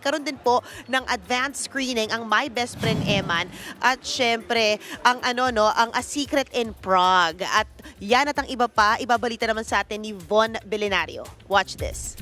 nagkaroon din po ng advanced screening ang My Best Friend Eman at syempre ang ang A Secret in Prague. At yan at ang iba pa, ibabalita naman sa atin ni Von Belenario. Watch this.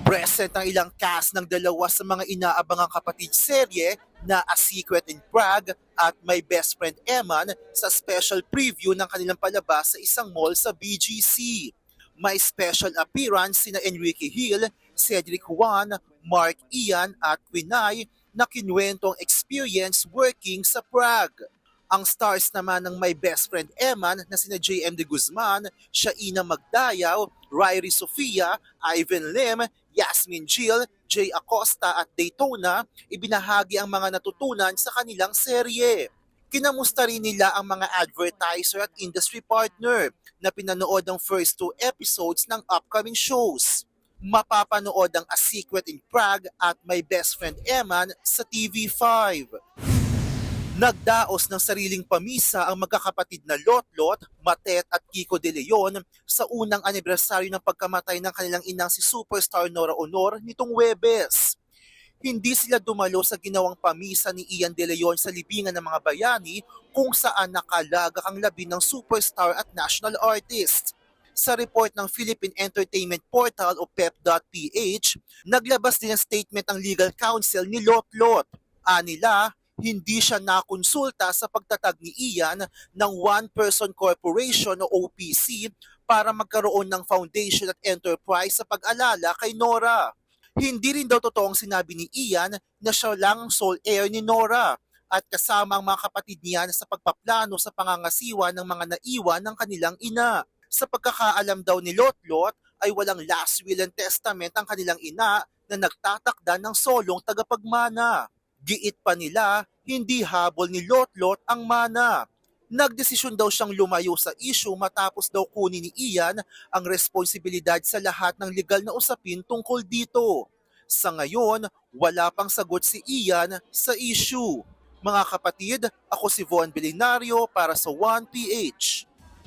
Present ang ilang cast ng dalawa sa mga inaabangang kapatid serye na A Secret in Prague at My Best Friend Eman sa special preview ng kanilang palabas sa isang mall sa BGC. May special appearance sina Enrique Hill, Cedric Juan, Mark Ian at Quinay na kinuwentong experience working sa Prague. Ang stars naman ng My Best Friend Eman na sina JM De Guzman, Shaina Magdayaw, Ryrie Sofia, Ivan Lim, Yasmin Jill, Jay Acosta at Daytona, ibinahagi ang mga natutunan sa kanilang serye. Kinamusta rin nila ang mga advertiser at industry partner na pinanood ang first 2 episodes ng upcoming shows. Mapapanood ang A Secret in Prague at My Best Friend Eman sa TV5. Nagdaos ng sariling pamisa ang magkakapatid na Lotlot, Matet at Kiko De Leon sa unang anibersaryo ng pagkamatay ng kanilang inang si superstar Nora Honor nitong Huwebes. Hindi sila dumalo sa ginawang pamisa ni Ian De Leon sa libingan ng mga bayani kung saan nakalagak ang labi ng superstar at national artist. Sa report ng Philippine Entertainment Portal o PEP.ph, naglabas din ang statement ang legal counsel ni Lotlot. Anila, hindi siya nakonsulta sa pagtatag ni Ian ng One Person Corporation o OPC para magkaroon ng foundation at enterprise sa pag-alala kay Nora. Hindi rin daw totoong sinabi ni Ian na siya lang sole heir ni Nora at kasama ang mga kapatid niya sa pagpaplano sa pangangasiwa ng mga naiwan ng kanilang ina. Sa pagkakaalam daw ni Lotlot ay walang last will and testament ang kanilang ina na nagtatakda ng solong tagapagmana. Giit pa nila, hindi habol ni Lotlot ang mana. Nagdesisyon daw siyang lumayo sa issue matapos daw kunin ni Ian ang responsibilidad sa lahat ng legal na usapin tungkol dito. Sa ngayon, wala pang sagot si Ian sa issue. Mga kapatid, ako si Von Belenario para sa 1PH.